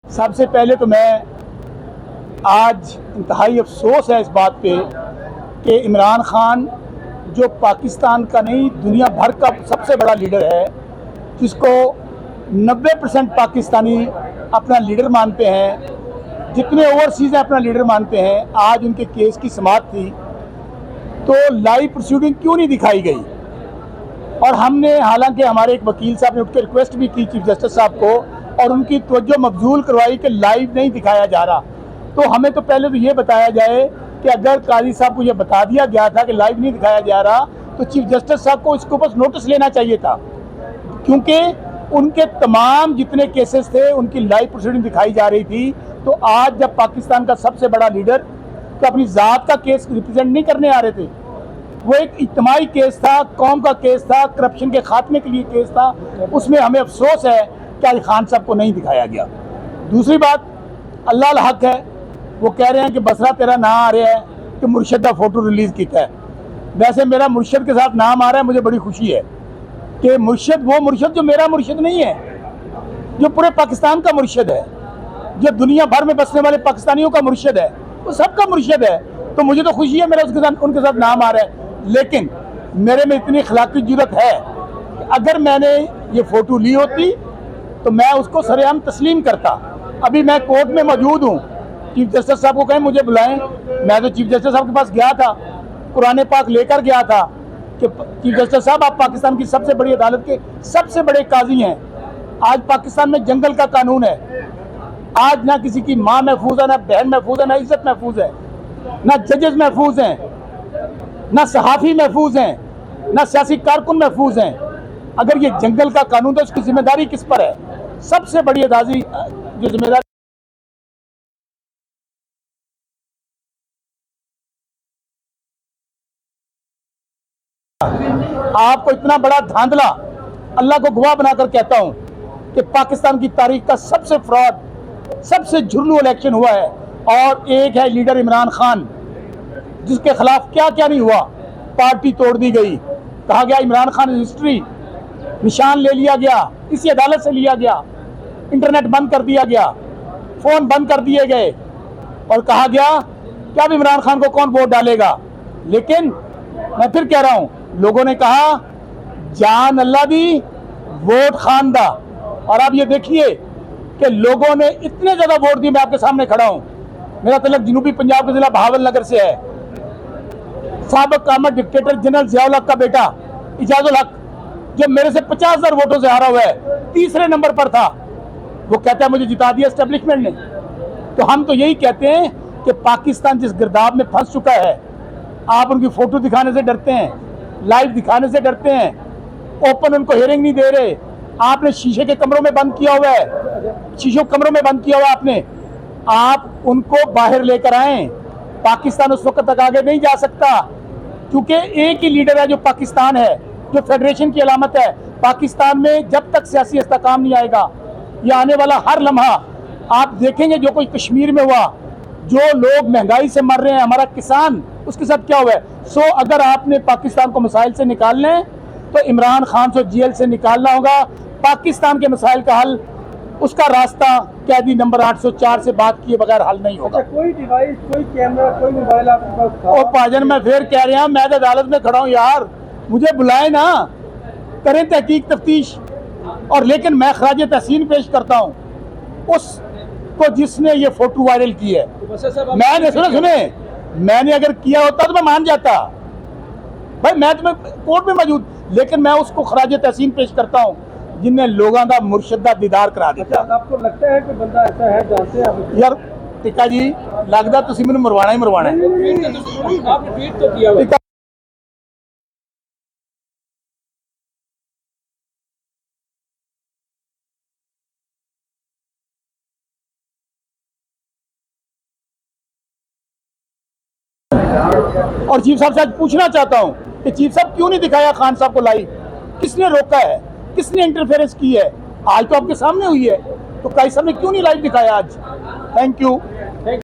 सबसे पहले तो मैं आज इंतहाई अफसोस है इस बात पे कि इमरान खान जो पाकिस्तान का नहीं दुनिया भर का सबसे बड़ा लीडर है, जिसको 90% पाकिस्तानी अपना लीडर मानते हैं, जितने ओवरसीज़ अपना लीडर मानते हैं, आज उनके केस की समाअत थी तो लाइव प्रोसीडिंग क्यों नहीं दिखाई गई। और हमने हालांकि हमारे एक वकील साहब ने उठ के रिक्वेस्ट भी की चीफ जस्टिस साहब को और उनकी तवज्जो मबजूल करवाई कि लाइव नहीं दिखाया जा रहा। तो हमें तो पहले तो ये बताया जाए कि अगर काजी साहब को ये बता दिया गया था कि लाइव नहीं दिखाया जा रहा तो चीफ जस्टिस साहब को इसके ऊपर नोटिस लेना चाहिए था, क्योंकि उनके तमाम जितने केसेस थे उनकी लाइव प्रोसीडिंग दिखाई जा रही थी। तो आज जब पाकिस्तान का सबसे बड़ा लीडर तो अपनी ज़ात का केस रिप्रेजेंट नहीं करने आ रहे थे, वो एक इज्तिमाई केस था, कौम का केस था, करप्शन के खात्मे के लिए केस था, उसमें हमें अफसोस है कि अली खान साहब को नहीं दिखाया गया। दूसरी बात, अल्लाह हक है, वो कह रहे हैं कि बसरा तेरा नाम आ रहा है कि मुर्शद का फ़ोटो रिलीज़ किया है। वैसे मेरा मुर्शद के साथ नाम आ रहा है, मुझे बड़ी खुशी है कि मुर्शद वो मुर्शद जो मेरा मुर्शद नहीं है, जो पूरे पाकिस्तान का मुर्शद है, जो दुनिया भर में बसने वाले पाकिस्तानियों का मुर्शद है, वो सबका मुर्शद है। तो मुझे तो खुशी है मेरा उनके साथ नाम आ रहा है। लेकिन मेरे में इतनी अखलाकी जुर्रत है कि अगर मैंने ये फ़ोटो ली होती तो मैं उसको सरेआम तस्लीम करता। अभी मैं कोर्ट में मौजूद हूँ, चीफ जस्टिस साहब को कहें मुझे बुलाएं। मैं तो चीफ जस्टिस साहब के पास गया था, कुरान पाक लेकर गया था कि चीफ जस्टिस साहब आप पाकिस्तान की सबसे बड़ी अदालत के सबसे बड़े काजी हैं। आज पाकिस्तान में जंगल का कानून है, आज ना किसी की माँ महफूज है, ना बहन महफूज है, ना इज्जत महफूज है, ना जजेस महफूज हैं, ना सहाफ़ी महफूज हैं, ना सियासी कारकुन महफूज हैं। अगर ये जंगल का कानून तो उसकी जिम्मेदारी किस पर है? सबसे बड़ी अदालती जो जिम्मेदारी आपको इतना बड़ा धांधला, अल्लाह को गवाह बनाकर कहता हूं कि पाकिस्तान की तारीख का सबसे फ्रॉड, सबसे झुर्लू इलेक्शन हुआ है। और एक है लीडर इमरान खान, जिसके खिलाफ क्या क्या नहीं हुआ। पार्टी तोड़ दी गई, कहा गया इमरान खान हिस्ट्री, निशान ले लिया गया, इसी अदालत से लिया गया, इंटरनेट बंद कर दिया गया, फोन बंद कर दिए गए और कहा गया कि अब इमरान खान को कौन वोट डालेगा। लेकिन मैं फिर कह रहा हूं, लोगों ने कहा जान अल्लाह दी वोट खान दा। और अब ये देखिए कि लोगों ने इतने ज्यादा वोट दिए, मैं आपके सामने खड़ा हूं। मेरा तलक जनूबी पंजाब के जिला बहावल नगर से है। साबिक कामत डिक्टेटर जनरल जियाउल हक का बेटा इजाजुल हक, जो मेरे से 50,000 वोटों से हारा हुआ है, तीसरे नंबर पर था, वो कहता है मुझे जिता दिया एस्टेब्लिशमेंट ने। तो हम तो यही कहते हैं कि पाकिस्तान जिस गिरदाव में फंस चुका है, आप उनकी फोटो दिखाने से डरते हैं, लाइव दिखाने से डरते हैं, ओपन उनको हियरिंग नहीं दे रहे। आपने शीशे के कमरों में बंद किया हुआ है, शीशों कमरों में बंद किया हुआ आपने। आप उनको बाहर लेकर आए। पाकिस्तान उस वक्त तक आगे नहीं जा सकता, क्योंकि एक ही लीडर है जो पाकिस्तान है, जो फेडरेशन की अलामत है। पाकिस्तान में जब तक सियासी इस्तेकाम नहीं आएगा, या आने वाला हर लम्हा आप देखेंगे जो कोई कश्मीर में हुआ, जो लोग महंगाई से मर रहे हैं, हमारा किसान, उसके साथ क्या हुआ है। सो अगर आपने पाकिस्तान को मसाइल से निकालने तो इमरान खान से जेल से निकालना होगा। पाकिस्तान के मसाइल का हल, उसका रास्ता कैदी नंबर 804 से बात किए बगैर हल नहीं होगा। कोई डिवाइस, कोई कैमरा, कोई मोबाइल आपके पास था? ओ पाजन, मैं फिर कह रहा हूँ, मैं तो अदालत में खड़ा हूँ यार, मुझे बुलाए ना, करें तहकीक तफ्तीश। और लेकिन मैं खराज तहसीन पेश करता हूँ उसको जिसने ये फोटो वायरल की है। मैंने सुने मैंने अगर किया होता तो मैं मान जाता भाई, मैं तो कोर्ट में मौजूद, लेकिन मैं उसको खराज तहसीन पेश करता हूँ जिनने लोगों का मुर्शदा दीदार करा दिया। आपको लगता है कि बंदा ऐसा है, जानते हैं आप? यार टिक्का जी, लगता तुसी मैनू मरवाना ही मरवाना है। आपने ट्वीट तो किया हुआ। और चीफ साहब से आज पूछना चाहता हूं कि चीफ साहब क्यों नहीं दिखाया खान साहब को लाइव? किसने रोका है? किसने इंटरफेरेंस की है? आज तो आपके सामने हुई है, तो काई साहब ने क्यों नहीं लाइव दिखाया आज? Thank you.